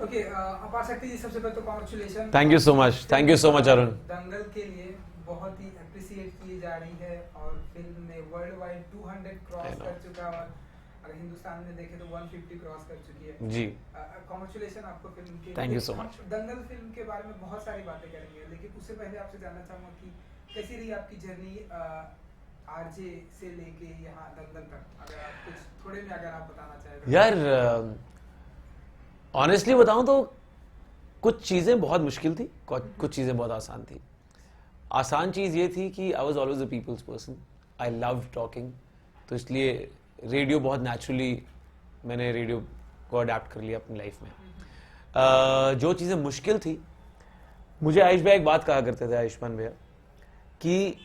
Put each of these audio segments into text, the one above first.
Okay, अपार शक्ति जी, सबसे पहले तो congratulation. Thank you so much Arun. Dangal के लिए बहुत ही अप्रिशिएट की जा रही है और फिल्म ने वर्ल्ड वाइड 200 क्रॉस कर चुका है और अगर हिंदुस्तान में देखें तो 150 क्रॉस कर चुकी है जी। कॉन्ग्रेचुलेशन आपको फिल्म के। Thank you so much. Dangal film के बारे में बहुत सारी बातें करेंगे, लेकिन उससे पहले आपसे जानना चाहूंगा कि कैसी रही आपकी जर्नी आरजे से लेके यहाँ दंगल तक, अगर आप कुछ थोड़े में अगर आप बताना चाहें। यार ऑनेस्टली बताऊं तो कुछ चीज़ें बहुत मुश्किल थी, कुछ चीज़ें बहुत आसान थी। आसान चीज़ ये थी कि I was always a people's person, I love talking, तो इसलिए रेडियो बहुत नेचुरली मैंने रेडियो को अडेप्ट कर लिया अपनी लाइफ में। जो चीज़ें मुश्किल थी, मुझे आयुष भाई एक बात कहा करते थे, आयुष्मान भैया, कि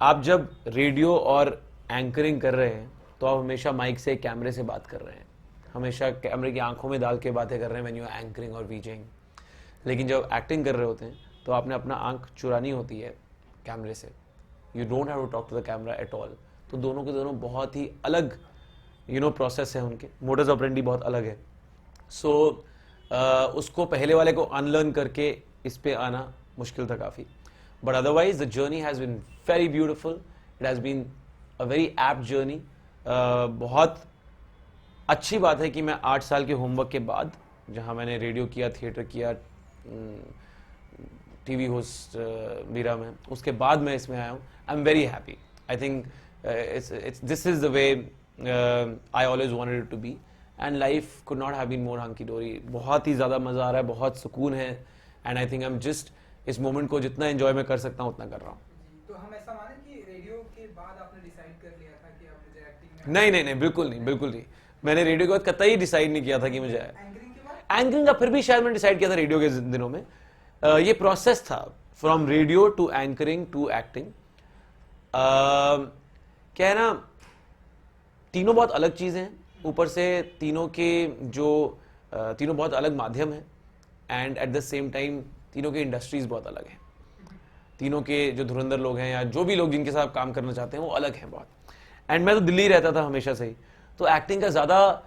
आप जब रेडियो और एंकरिंग कर रहे हैं तो आप हमेशा माइक से कैमरे से बात कर रहे हैं, हमेशा कैमरे की आंखों में डाल के बातें कर रहे हैं व्हेन यू आर एंकरिंग और वीजिंग। लेकिन जब एक्टिंग कर रहे होते हैं तो आपने अपना आंख चुरानी होती है कैमरे से, you don't have to talk to the camera at all. तो दोनों के दोनों बहुत ही अलग प्रोसेस है, उनके मोडस ऑपरेंडी बहुत अलग है। सो उसको पहले वाले को अनलर्न करके इस पे आना मुश्किल था काफ़ी, but otherwise the journey has been very beautiful, it has been a very apt journey. बहुत अच्छी बात है कि मैं 8 साल के होमवर्क के बाद, जहां मैंने रेडियो किया, थिएटर किया, टीवी होस्ट वीरा में, उसके बाद मैं इसमें आया हूँ। I am very happy. I think this is the way I always wanted to be, and life could not have been more hunky dory. बहुत ही ज़्यादा मज़ा आ रहा है, बहुत सुकून है, and I think I am just इस मोमेंट को जितना एंजॉय मैं कर सकता हूँ उतना कर रहा हूँ। तो हम ऐसा माने कि रेडियो के बाद आपने डिसाइड कर लिया था कि अब मुझे एक्टिंग में? नहीं, बिल्कुल नहीं। मैंने रेडियो के बाद कतई डिसाइड नहीं किया था कि मुझे एंकरिंग के बाद? एंकरिंग का फिर भी शायद मैंने डिसाइड किया था रेडियो के दिनों में। ये प्रोसेस था from radio to anchoring to acting. क्या है ना, तीनों बहुत अलग चीजें हैं, ऊपर से तीनों बहुत अलग माध्यम है, and at the same time तीनों की इंडस्ट्रीज बहुत अलग है। तीनों के जो धुरंधर लोग हैं या जो भी लोग जिनके साथ काम करना चाहते हैं वो अलग हैं बहुत। एंड मैं तो दिल्ली रहता था हमेशा से ही, तो एक्टिंग का ज़्यादा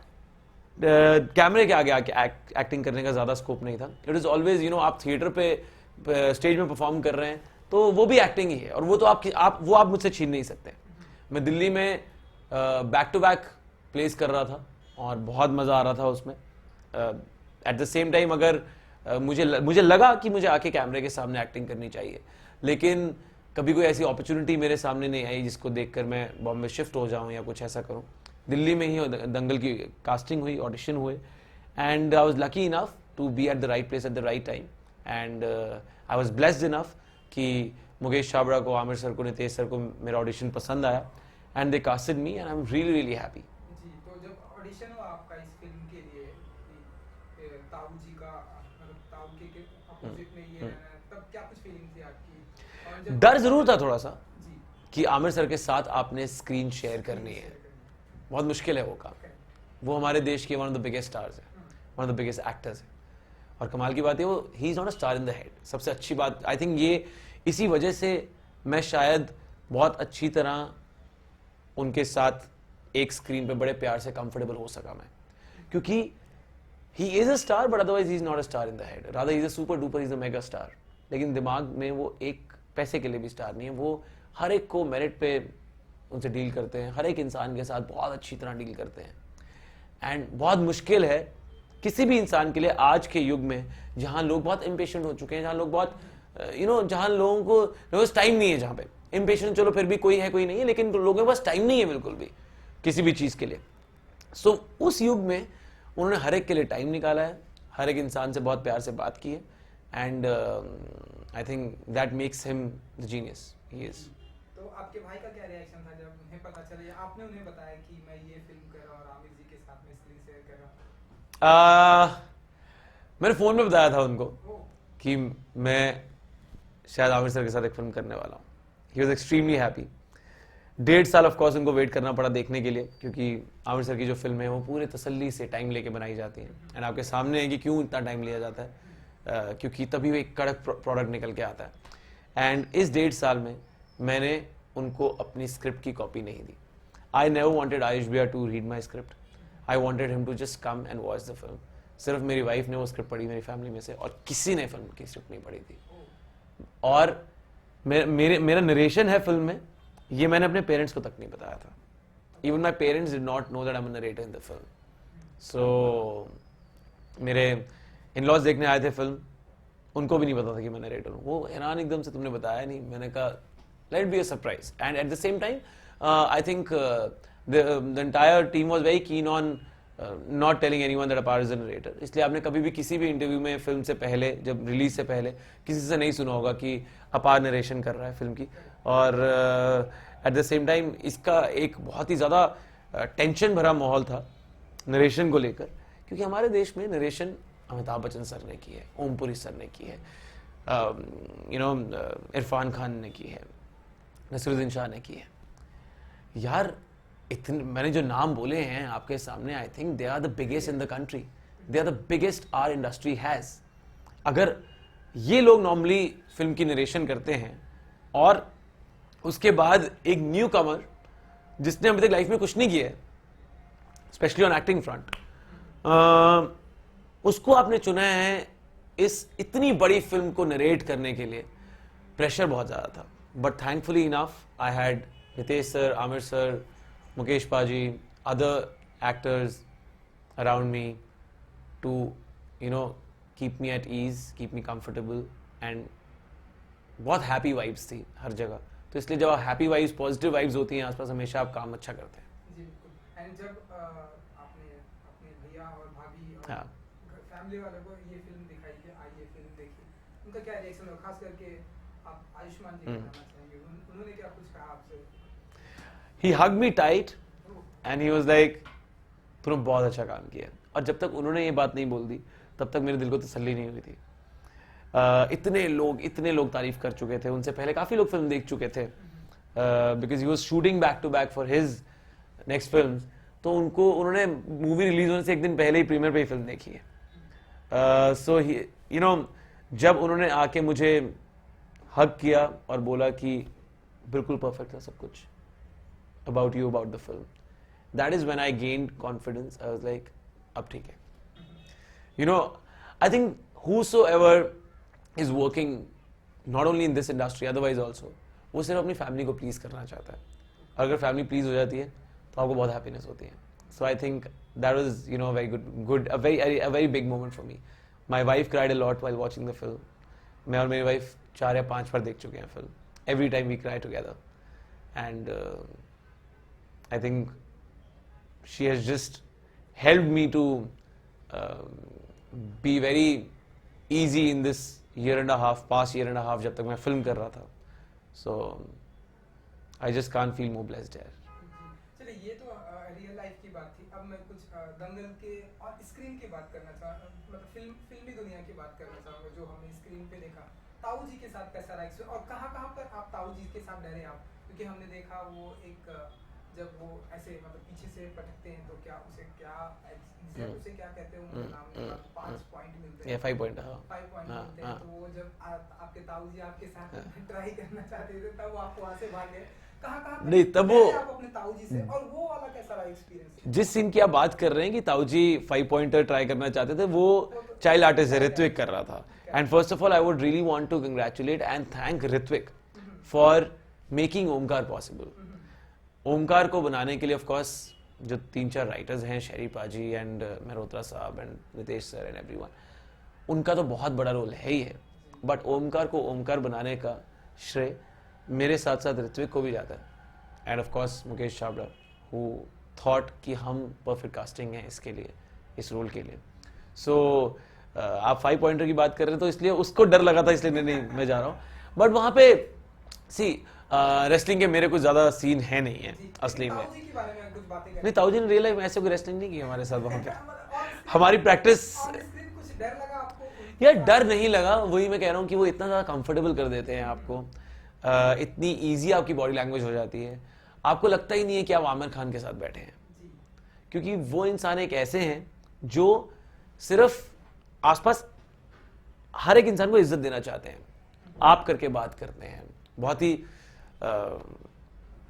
कैमरे के आगे आके एक्टिंग करने का ज़्यादा स्कोप नहीं था। इट इज़ ऑलवेज आप थिएटर पे स्टेज में परफॉर्म कर रहे हैं तो वो भी एक्टिंग ही है, और वो तो आप मुझसे छीन नहीं सकते। मैं दिल्ली में बैक टू बैक प्लेस कर रहा था और बहुत मज़ा आ रहा था उसमें। एट द सेम टाइम अगर मुझे लगा कि मुझे आके कैमरे के सामने एक्टिंग करनी चाहिए, लेकिन कभी कोई ऐसी अपॉर्चुनिटी मेरे सामने नहीं आई जिसको देखकर मैं बॉम्बे शिफ्ट हो जाऊं या कुछ ऐसा करूं। दिल्ली में ही दंगल की कास्टिंग हुई, ऑडिशन हुए, and I was lucky enough to be at the right place at the right time, and I was blessed enough कि मुकेश छाबड़ा को, आमिर सर को, नितेश सर को मेरा ऑडिशन पसंद आया, and they casted me, and I am really really happy. जी, तो जब ऑडिशन हुआ आपका इस फिल्म के लिए, ताऊ जी का, मतलब ताऊ के अपोजिट में ये, तब क्या कुछ फीलिंग थी आपकी? डर जरूर था थोड़ा सा जी, कि आमिर सर के साथ आपने स्क्रीन शेयर करनी है, बहुत मुश्किल है वो काम। वो हमारे देश के one of the biggest stars है, one of the biggest actors है, और कमाल की बात है वो he is not a star in the head. सबसे अच्छी बात आई थिंक ये, इसी वजह से मैं शायद बहुत अच्छी तरह उनके साथ एक स्क्रीन पे बड़े प्यार से कंफर्टेबल हो सका मैं, क्योंकि ही is a star but otherwise he is not a star in the head, rather he is a super duper, he is a mega star. लेकिन दिमाग में वो एक पैसे के लिए भी स्टार नहीं है। वो हर एक को मेरिट पे उनसे डील करते हैं, हर एक इंसान के साथ बहुत अच्छी तरह डील करते हैं, एंड बहुत मुश्किल है किसी भी इंसान के लिए आज के युग में, जहां लोग बहुत इम्पेशेंट हो चुके हैं, जहां लोग बहुत जहां लोगों को टाइम नहीं है, जहां पे इम्पेशेंट चलो फिर भी कोई है कोई नहीं है, लेकिन लोगों के पास टाइम नहीं है बिल्कुल भी किसी भी चीज के लिए। सो उस युग में उन्होंने हर एक के लिए टाइम निकाला है, हर एक इंसान से बहुत प्यार से बात की है, and I think that makes him the genius he is. तो आपके भाई का क्या रिएक्शन था जब उन्हें पता चला या आपने उन्हें बताया कि मैं ये फिल्म कर रहा हूँ और आमिर जी के साथ में स्क्रीन शेयर कर रहा हूँ? मैंने फोन में बताया था उनको कि मैं शायद आमिर सर के साथ एक फिल्म करने वाला हूँ। He was extremely happy. 1.5 साल ऑफ कोर्स उनको वेट करना पड़ा देखने के लिए, क्योंकि आमिर सर की जो फिल्म है वो पूरे तसल्ली से टाइम लेके बनाई जाती है, एंड आपके सामने है कि क्यों इतना टाइम लिया जाता है, क्योंकि तभी वो एक कड़क प्रोडक्ट निकल के आता है। एंड इस 1.5 साल में मैंने उनको अपनी स्क्रिप्ट की कॉपी नहीं दी। आई नेवर वांटेड आयुष भैया to read my script, I wanted him to just come and watch the film, सिर्फ मेरी वाइफ ने वो स्क्रिप्ट पढ़ी मेरी फैमिली में से, और किसी ने फिल्म की स्क्रिप्ट नहीं पढ़ी थी। और मेरा नरेशन है फिल्म में, ये मैंने अपने पेरेंट्स को तक नहीं बताया था। Even my parents did not know that I am a narrator in the film. So मेरे इन लॉज देखने आए थे फिल्म, उनको भी नहीं पता था कि मैं नरेटर हूँ। वो हैरान एकदम से, तुमने बताया नहीं। मैंने कहा let be a surprise, and at the same time I think the entire team was very keen on not telling anyone that Apar is a narrator. इसलिए आपने कभी भी किसी भी इंटरव्यू में फिल्म से पहले, जब रिलीज से पहले, किसी से नहीं सुना होगा कि अपार नरेशन कर रहा है फिल्म की। और एट द सेम टाइम इसका एक बहुत ही ज़्यादा टेंशन भरा माहौल था नरेशन को लेकर, क्योंकि हमारे देश में नरेशन अमिताभ बच्चन सर ने की है, ओमपुरी सर ने की है, इरफान खान ने की है, नसीरुद्दीन शाह ने की है। यार इतने मैंने जो नाम बोले हैं आपके सामने, I think they are the biggest in the country, they are the biggest are industry has. अगर ये लोग नॉर्मली फिल्म की नरेशन करते हैं, और उसके बाद एक न्यू कमर जिसने अभी तक लाइफ में कुछ नहीं किया है, स्पेशली ऑन एक्टिंग फ्रंट, उसको आपने चुना है इस इतनी बड़ी फिल्म को नरेट करने के लिए, प्रेशर बहुत ज्यादा था। But thankfully enough I had Nitesh sir, Aamir sir, Mukesh paaji, other actors around me to keep me at ease, keep me comfortable, and बहुत हैप्पी वाइब्स थी हर जगह। तो इसलिए जब आप हैप्पी वाइब्स, पॉजिटिव वाइब्स होती हैं आसपास, हमेशा आप काम अच्छा करते हैं। जी बिल्कुल। एंड जब आपने अपने भैया और भाभी और हाँ। फैमिली वालों को ये फिल्म दिखाई कि आइए फिल्म देखिए, उनका क्या रिएक्शन हो? खास करके आप आयुष्मान जी को जानना चाहेंगे, उन्होंने क्या कुछ कहा आपसे? He hugged me tight and he was like, तुमने बहुत अच्छा काम किया। और जब तक उन्होंने ये बात नहीं बोल दी, तब तक मेरे दिल को तसल्ली नहीं हुई थी। इतने लोग तारीफ कर चुके थे, उनसे पहले काफी लोग फिल्म देख चुके थे, because he was shooting back to back for his next film. तो उन्होंने मूवी रिलीज होने से एक दिन पहले ही प्रीमियर पे ही फिल्म देखी है। सो जब उन्होंने आके मुझे हग किया और बोला कि बिल्कुल परफेक्ट था सब कुछ about you, about the film, that is when I gained confidence. I was like, अब ठीक है। I think whosoever is working not only in this industry, otherwise also, वो सिर्फ अपनी फैमिली को प्लीज करना चाहता है। अगर फैमिली प्लीज हो जाती है तो आपको बहुत हैप्पीनेस होती है। So I think that was a very big moment for me. My wife cried a lot while watching the film. मैं और मेरी वाइफ 4 या 5 बार देख चुके हैं film. Every time we cry together, and I think she has just helped me to be very easy in this past year and a half, जब तक मैं फिल्म कर रहा था। So I just can't feel more blessed here. चलिए, ये तो real life की बात थी। अब मैं कुछ दंगल के और स्क्रीन की बात करना मतलब फिल्मी दुनिया की बात करना चाहूँगा, जो हमने स्क्रीन पे देखा। ताऊ जी के साथ कैसा रहा एक्सपीरियंस, और कहाँ पर आप ताऊ जी के साथ डरे आप? क्योंकि हमने देखा वो एक जब वो ऐसे मतलब पीछे से पटकते हैं तो क्या उसे क्या कहते हैं, उनका नाम 5 पॉइंट मिलते हैं। 5 पॉइंट, हाँ। 5 पॉइंट मिलते हैं। तो वो जब आपके ताऊ जी आपके साथ ट्राई करना चाहते थे, तब आप वहाँ से भागे। कहाँ नहीं, तब वो आप अपने ताऊ जी से, और वो वाला कैसा रहा एक्सपीरियंस? जिस सीन की आप बात कर रहे हैं कि ताऊ जी 5 पॉइंटर ट्राई करना चाहते थे, वो चाइल्ड आर्टिस्ट ऋत्विक कर रहा था। And first of all I would really want to congratulate and thank Hrithik for making Omkar possible. Omkar को बनाने के लिए ऑफ कोर्स जो 3-4 राइटर्स हैं, शेरी पाजी एंड मेहरोत्रा साहब and Nitesh sir and everyone, उनका तो बहुत बड़ा रोल है ही है। बट ओमकार को ओमकार बनाने का श्रेय मेरे साथ साथ ऋत्विक को भी जाता है, end of course Mukesh Chhabra, who thought कि हम परफेक्ट कास्टिंग है इसके लिए, इस रोल के लिए। सो आप 5 पॉइंटर की बात कर रहे हैं, तो इसलिए उसको डर लगा था, इसलिए नहीं मैं जा रहा हूँ। बट वहाँ पे रेसलिंग के मेरे कुछ ज्यादा सीन है नहीं है असली में। नहीं, ताऊ जी ने रियल लाइफ में ऐसे कोई रेसलिंग नहीं की हमारे साथ वहाँ पे। हमारी प्रैक्टिस, यार डर नहीं लगा, वही मैं कह रहा हूँ कि वो इतना ज्यादा कंफर्टेबल कर देते हैं आपको, इतनी इजी आपकी बॉडी लैंग्वेज हो जाती है, आपको लगता ही नहीं है कि आप आमिर खान के साथ बैठे हैं। क्योंकि वो इंसान एक ऐसे हैं जो सिर्फ आसपास हर एक इंसान को इज्जत देना चाहते हैं, आप करके बात करते हैं, बहुत ही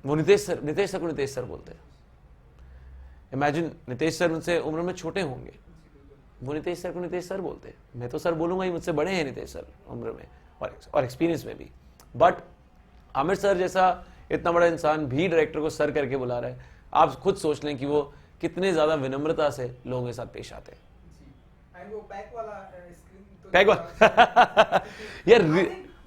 वो नितेश सर को नितेश सर बोलते हैं। इमेजिन नितेश सर उनसे उम्र में छोटे होंगे, वो नितेश सर को नितेश सर बोलते हैं, मैं तो सर बोलूंगा ही, मुझसे बड़े हैं नितेश सर उम्र में और एक्सपीरियंस में भी। बट आमिर सर जैसा इतना बड़ा इंसान भी डायरेक्टर को सर करके बुला रहा है, आप खुद सोच लें कि वो कितने ज्यादा विनम्रता से लोगों के साथ पेश आते हैं। वो पैक वाला स्क्रीन तो पैक वाला यार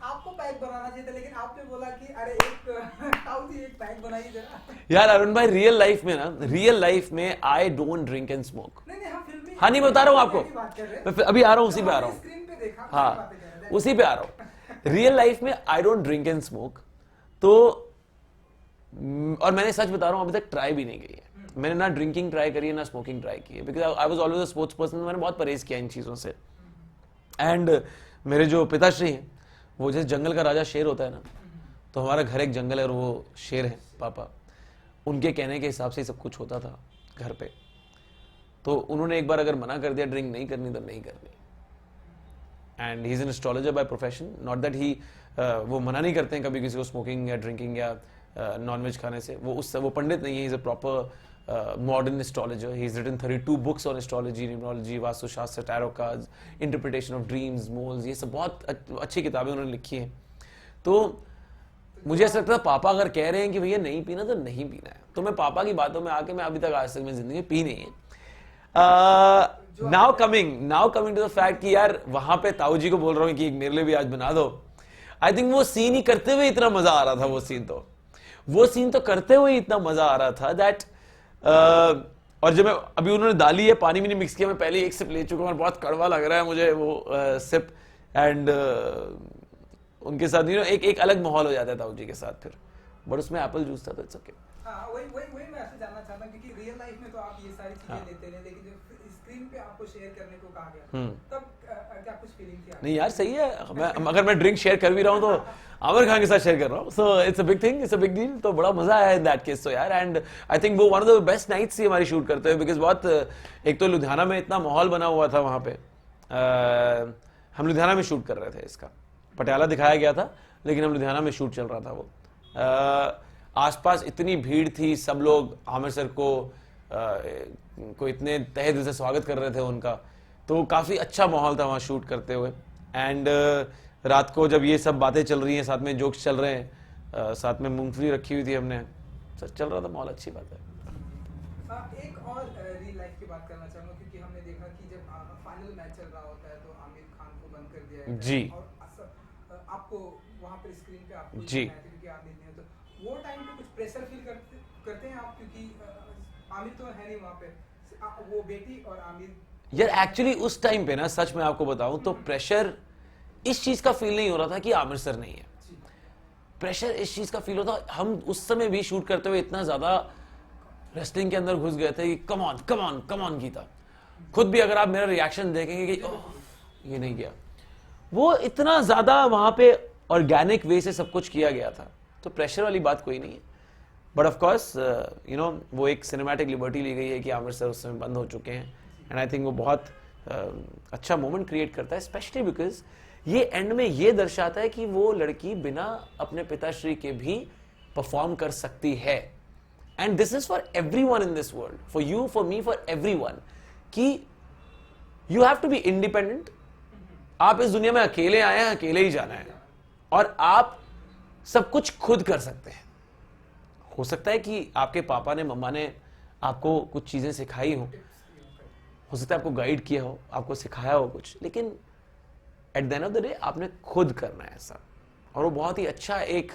आपको पैक बनाना चाहिए था, लेकिन आपने बोला कि अरे एक पैक बनाइए जरा। यार अरुण भाई, रियल लाइफ में I don't drink and smoke. नहीं हम फिल्म में, हाँ नहीं, मैं बता रहा हूँ आपको, मैं अभी आ रहा हूँ, उसी पे आ रहा हूँ। स्क्रीन पे देखा, हाँ उसी पे आ रहा हूँ। रियल लाइफ में I don't drink and smoke. तो और मैंने सच बता रहा हूँ, अभी तक ट्राई भी नहीं की है मैंने, ना ड्रिंकिंग ट्राई करी है ना स्मोकिंग ट्राई की है, because I was always a sports person. मैंने बहुत परहेज किया इन चीज़ों से। एंड मेरे जो पिताश्री हैं, वो जैसे जंगल का राजा शेर होता है ना, तो हमारा घर एक जंगल है और वो शेर है पापा। उनके कहने के हिसाब से ही सब कुछ होता था घर पे। तो उन्होंने एक बार अगर मना कर दिया ड्रिंक नहीं करनी तो नहीं करनी। And he is an astrologer by profession, not that he वो मना नहीं करते हैं कभी किसी को स्मोकिंग या ड्रिंकिंग या नॉनवेज खाने से। वो पंडित नहीं है, he is a proper modern astrologer. He is written 32 books on astrology, numerology, vastushastra, tarot cards, interpretation of dreams, moles, ये सब बहुत अच्छी किताबें उन्होंने लिखी हैं। तो मुझे ऐसा लगता था पापा अगर कह रहे हैं कि भैया नहीं पीना तो नहीं पीना है, तो मैं पापा की बातों में आके मैं अभी तक आज तक मेरी जिंदगी में पी नहीं है। Now coming to the fact कि यार वहां पे ताऊ जी को बोल रहा हूँ कि एक मेरे लिए भी आज बना दो। आई थिंक वो सीन ही करते हुए इतना मजा आ रहा था, वो सीन तो करते हुए इतना मजा आ रहा था दैट और जब मैं अभी उन्होंने डाली है, पानी भी नहीं मिक्स किया, मैं पहले एक सिप ले चुका हूँ और बहुत कड़वा लग रहा है मुझे वो सिप। एंड उनके साथ एक अलग माहौल हो जाता है ताऊ जी के साथ फिर, बट उसमें एप्पल जूस था तो इट्स ओके। हाँ वही मैं आपसे जानना चाहता हूँ, क्योंकि रियल लाइफ में तो आप ये सारी चीजें लेते रहे, लेकिन जब स्क्रीन पे आपको शेयर करने को कहा गया तब क्या कुछ फीलिंग थी? नहीं यार सही है, अगर मैं ड्रिंक शेयर कर भी रहा हूँ तो आमिर खान के साथ शेयर कर रहा हूँ, so it's a big thing, it's a big deal. तो बड़ा मजा आया इन दैट केस तो यार। एंड आई थिंक वो one of the best nights थी हमारी शूट करते हुए, बिकॉज बहुत एक तो लुधियाना में इतना माहौल बना हुआ था वहाँ पे। हम लुधियाना में शूट कर रहे थे, इसका पटियाला दिखाया गया था लेकिन हम लुधियाना में शूट चल रहा था वो। आसपास इतनी भीड़ थी, सब लोग आमिर सर को इतने तहे दिल से स्वागत कर रहे थे उनका, तो काफ़ी अच्छा माहौल था वहाँ शूट करते हुए। एंड रात को जब ये सब बातें चल रही हैं, साथ में जोक्स चल रहे हैं, साथ में मूंगफली रखी हुई थी हमने, सर चल रहा था माहौल, अच्छी बात है। एक और रियल लाइफ की बात करना चाहूँगा, क्योंकि हमने देखा कि जब फाइनल मैच चल रहा होता है तो आमिर खान को बंद कर दिया जाता है जी। और आपको वहाँ पर स्क्रीन पे आपको जी। क्योंकि आमिर नहीं है, तो वो टाइम पे कुछ प्रेशर फील करते हैं आप, क्योंकि आमिर तो है नहीं वहाँ पे, वो बेटी और आमिर। यार एक्चुअली उस टाइम पे ना, सच में आपको बताऊं तो प्रेशर इस चीज का फील नहीं हो रहा था कि आमिर सर नहीं है। प्रेशर इस चीज का फील होता, हम उस समय भी शूट करते हुए इतना ज्यादा रेसलिंग के अंदर घुस गए थे कि come on come on come on Geeta. खुद भी अगर आप मेरा रिएक्शन देखेंगे कि ओह ये नहीं गया, वो इतना ज्यादा वहां पे ऑर्गेनिक वे से सब कुछ किया गया था, तो प्रेशर वाली बात कोई नहीं है। बट ऑफ कोर्स वो एक सिनेमैटिक लिबर्टी ली गई है कि आमिर सर उस समय बंद हो चुके हैं। एंड आई थिंक वो बहुत अच्छा मोमेंट क्रिएट करता है, स्पेशली बिकॉज ये एंड में ये दर्शाता है कि वो लड़की बिना अपने पिताश्री के भी परफॉर्म कर सकती है। And this is for everyone in this world, for you, for me, for everyone, कि you have to be independent. आप इस दुनिया में अकेले आए हैं, अकेले ही जाना है, और आप सब कुछ खुद कर सकते हैं। हो सकता है कि आपके पापा ने, मम्मा ने आपको कुछ चीजें सिखाई हो सकता है आपको गाइड किया हो, आपको सिखाया हो कुछ, लेकिन at the end of the day आपने खुद करना है ऐसा। और वो बहुत ही अच्छा एक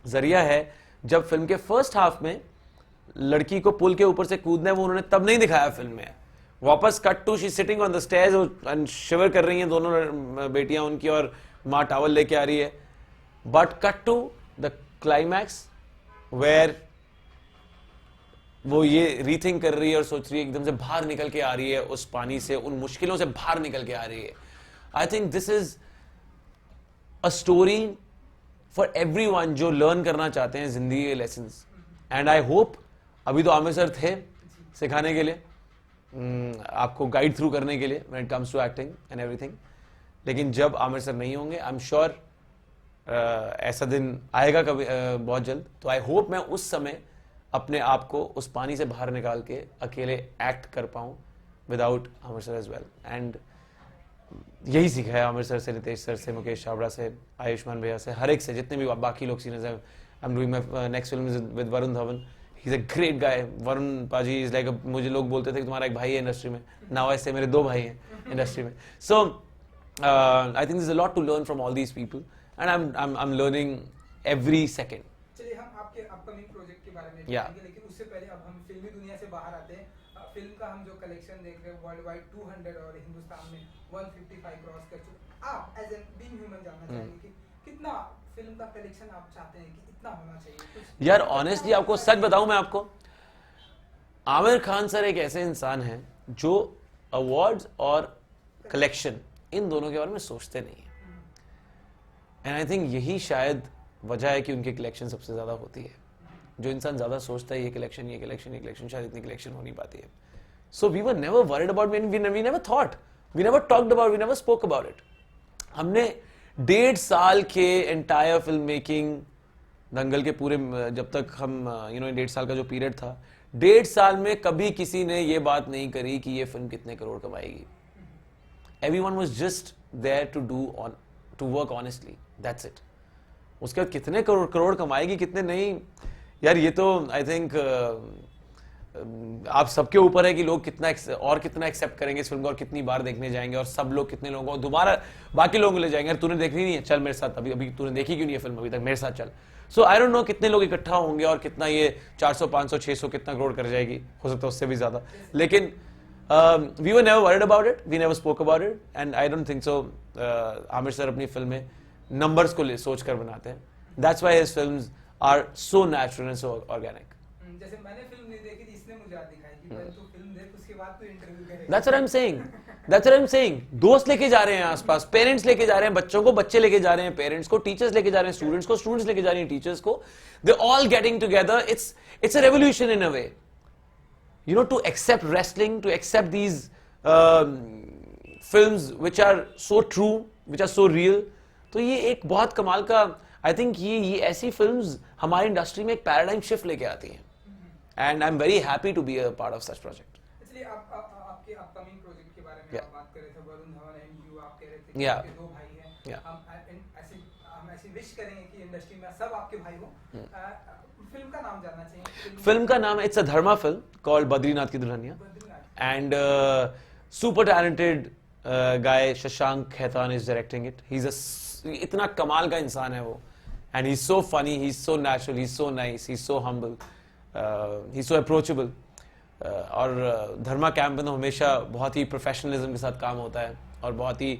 जरिया है। जब फिल्म के फर्स्ट हाफ में लड़की को पुल के ऊपर से कूदना है, वो उन्होंने तब नहीं दिखाया फिल्म में। वापस cut to she sitting on the stairs and shiver कर रही हैं दोनों बेटियां उनकी, और माँ टावल लेके आ रही है। But cut to the climax where वो ये रीथिंक कर रही है और सोच रही है, एकदम से बाहर निकल के आ रही है उस पानी से, उन मुश्किलों से बाहर निकल के आ रही है। आई think this is a story for everyone जो लर्न करना चाहते हैं जिंदगी के लेसन्स। एंड आई होप, अभी तो आमिर सर थे सिखाने के लिए, आपको गाइड थ्रू करने के लिए when it comes to acting and everything, लेकिन जब आमिर सर नहीं होंगे, आई एम श्योर ऐसा दिन आएगा कभी बहुत जल्द। तो आई होप मैं उस समय अपने आप को उस पानी से बाहर निकाल के अकेले एक्ट कर पाऊं without Amar sir as well. And यही सीखा है आमिर सर से, रितेश सर से, मुकेश छाबड़ा से, आयुष्मान भैया से, हर एक से, जितने भी बाकी लोग सीनियर्स हैं. I am doing my next film with Varun Dhawan. He is a great guy. Varun पाजी इज लाइक, मुझे लोग बोलते थे कि तुम्हारा एक भाई है इंडस्ट्री में. नाउ आई से मेरे 2 भाई हैं इंडस्ट्री में. So I think there is a lot to learn from all these people and I am learning every second. चलिए हम आपके अपकमिंग प्रोजेक्ट के बारे में Yeah. जानेंगे, लेकिन उससे पहले अब हम फिल्मी दुनिया से बाहर आते हैं. फिल्म का हम जो कलेक्शन देख रहे हैं वर्ल्ड वाइड 200 और हिंदुस्तान में 155 क्रॉस कर चुका. आप एज एन बीइंग ह्यूमन जानना चाहेंगे कि कितना फिल्म का कलेक्शन आप चाहते हैं कि इतना होना चाहिए? कुछ यार ऑनेस्टली आपको सच बताऊं मैं आपको, आमिर खान सर एक ऐसे इंसान हैं जो अवार्ड्स और कलेक्शन इन दोनों के बारे में सोचते नहीं है. एंड आई थिंक यही शायद वजह है कि उनकी कलेक्शन सबसे ज्यादा होती है. जो इंसान ज्यादा सोचता है ये कलेक्शन, ये कलेक्शन, ये कलेक्शन, शायद इतनी कलेक्शन हो नहीं पाती है. So we were never worried about, we never thought, we never talked about, we never spoke about it. हमने 1.5 साल के एंटायर फिल्म मेकिंग, दंगल के पूरे, जब तक हम 1.5 साल का जो पीरियड था, 1.5 साल में कभी किसी ने ये बात नहीं करी कि ये फिल्म कितने crore कमाएगी. Everyone was just there to work honestly. That's it. उसके बाद कितने करोड़ कमाएगी, कितने नहीं, यार ये तो आई थिंक आप सबके ऊपर है कि लोग कितना एक्सेप्ट करेंगे इस फिल्म को और कितनी बार देखने जाएंगे, और सब लोग कितने लोगों को दोबारा बाकी लोगों को ले जाएंगे. तूने देखनी नहीं है, चल मेरे साथ, अभी तूने देखी क्यों नहीं है फिल्म अभी तक, मेरे साथ चल. सो आई डोंट नो कितने लोग इकट्ठा होंगे और कितना ये 400, 500, 600 कितना करोड़ कर जाएगी, हो सकता है उससे भी ज्यादा. लेकिन we were never worried about it, we never spoke about it, and I don't think so. Aamir sir अपनी फिल्म में नंबर्स को सोच कर बनाते हैं. That's why his films are so natural and so organic. जैसे मैंने फिल्म नहीं देखी थी, इसने मुझे याद दिखाई कि पहले तू फिल्म देख, उसके बाद तू इंटरव्यू करेगा. That's what I'm saying. That's what I'm saying. दोस्त लेके जा रहे हैं आसपास, पेरेंट्स लेके जा रहे हैं बच्चों को, बच्चे लेके जा रहे हैं पेरेंट्स को, टीचर्स लेके जा रहे हैं स्टूडेंट्स को, स्टूडेंट्स लेके जा रहे हैं टीचर्स को. They're all getting together. It's a revolution in a way. To accept wrestling, to accept these films which are so true, which are so real. तो ये एक बहुत कमाल का, आई थिंक ये ऐसी फिल्म्स हमारी इंडस्ट्री में एक पैराडाइम शिफ्ट लेके आती हैं. And I am very happy to be a part of such project. इसलिए आपके अपकमिंग प्रोजेक्ट के बारे में आप बात कर रहे थे, वरुण धवन एंड यू, आप कह रहे थे कि आपके 2 भाई हैं. हम ऐसी विश करेंगे कि इंडस्ट्री में सब आपके भाई हो. फिल्म का नाम जानना चाहिए. फिल्म का नाम, it's a Dharma film called Badrinath ki Dulhania. And super talented guy Shashank Khaitan is directing it. He is इतना कमाल का इंसान है वो, and he is so funny, he is so natural, he is so nice, he is so humble, he is so approachable. और Dharma camp में तो हमेशा बहुत ही प्रोफेशनलिज्म के साथ काम होता है और बहुत ही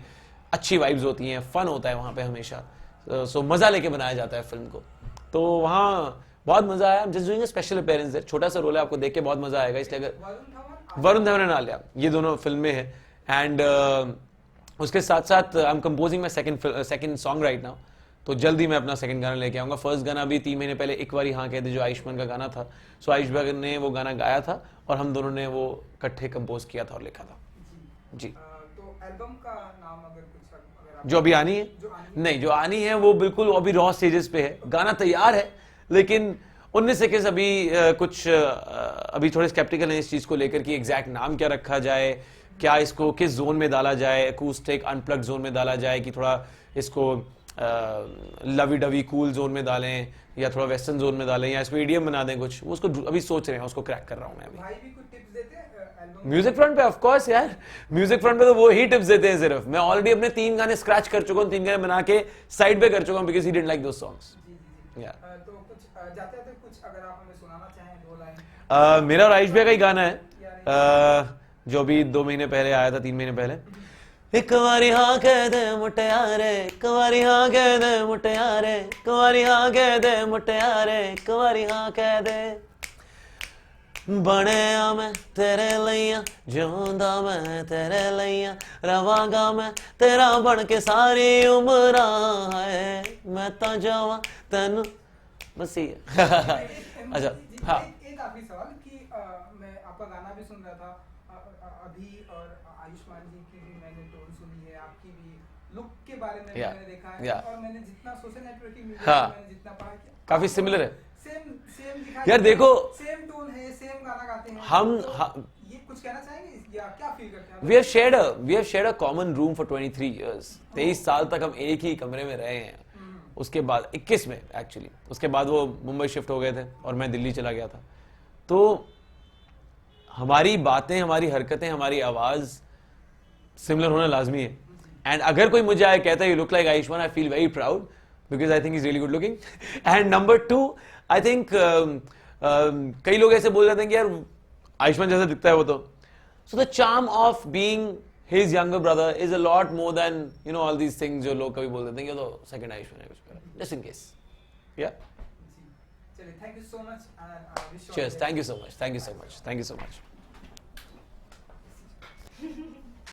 अच्छी वाइब्स होती हैं, फन होता है वहाँ पे हमेशा. सो मजा लेके बनाया जाता है फिल्म को. तो वहाँ बहुत मजा आया. Just doing a special appearance है, छोटा सा रोल है, आपको देख के बहुत मजा आएगा. इसलिए अगर वरुण धवन एंड आलिया, ये दोनों फिल्में हैं. एंड उसके साथ साथ I am composing my second song right now. तो जल्दी मैं अपना सेकंड गाना लेके आऊंगा. फर्स्ट गाना अभी 3 महीने पहले एक बारी हाँ कहते, जो आयुष्मान का गाना था. सो आयुष्मान ने वो गाना गाया था और हम दोनों ने वो इकट्ठे कंपोज किया था और लिखा था. जी. तो एल्बम का नाम अगर कुछ जो अभी आनी है, नहीं जो आनी है वो बिल्कुल अभी रॉ स्टेजेस पे है. गाना तैयार है लेकिन 19 सेकेंड्स अभी थोड़े स्केप्टिकल हैं इस चीज को लेकर कि एग्जैक्ट नाम क्या रखा जाए, क्या इसको किस जोन में डाला जाए, अकूस्टिक अनप्लग्ड जोन में डाला जाए कि थोड़ा इसको लवी डवी कूल जोन में डालें या थोड़ा वेस्टर्न जोन में डालें या इसको ईडीएम बना दें कुछ. वो उसको अभी सोच रहे हैं, उसको क्रैक कर रहा हूं मैं अभी. भाई भी कुछ टिप्स देते हैं एल्बम म्यूजिक फ्रंट पे? ऑफ कोर्स यार, म्यूजिक फ्रंट पे तो वो ही टिप्स देते हैं सिर्फ. मैं ऑलरेडी अपने 3 गाने स्क्रैच कर चुका हूँ, 3 गाने बना के साइड पे कर चुका हूँ because he didn't like those songs. तो कुछ जाते कुछ अगर आप हमें सुनाना चाहें 2 लाइन. मेरा और आयुष भैया का ही गाना है जो अभी 2 महीने पहले आया था, 3 महीने पहले. एक बारी हाँ कह दे मुटियारे, एक बारी हाँ कह दे मुटियारे, एक बारी हाँ कह दे मुटियारे, एक बारी हाँ कह दे. बने आ मैं तेरे लइया, जिਉਂदा मैं तेरे लइया, रवांगा मैं तेरा बन के सारी उम्र है, मैं तो जावा तेनू. बस ये अच्छा. हाँ, एक आखिरी सवाल कि मैं आपका गाना भी सुन रहा था अभी और आयुष्मान जी की भी मैंने टोन सुनी है, आपकी भी लुक के बारे में मैंने देखा है. और मैंने जितना सोशल नेटवर्किंग मीडिया मैंने जितना पढ़ा किया, काफी सिमिलर है. सेम सेम दिखाई यार देखो, सेम टोन है, सेम गाना गाते हैं हम ये कुछ कहना चाहेंगे या क्या फील करते हैं? we have shared a common room for 23 years. 23 साल तक हम एक ही कमरे में रहे हैं. उसके बाद 21 में एक्चुअली, उसके बाद वो मुंबई शिफ्ट हो गए थे और मैं दिल्ली चला गया था. तो हमारी बातें, हमारी हरकतें, हमारी आवाज सिमिलर होना लाजमी है. एंड अगर कोई मुझे आए कहता है you look like Ayushman, I feel very proud because I think is really good looking. And number 2, I think कई लोग ऐसे बोल जाते हैं कि यार आयुष्मान जैसा दिखता है वो तो. So the charm of being his younger brother is a lot more than, you know, all these things जो लोग कभी बोल देते हैं कि तो second आयुष्मान है कुछ. Just in case. Yeah. चलिए, thank you so much and wish you all Cheers. the Thank you so much. Thank you so much. Thank you so much. best.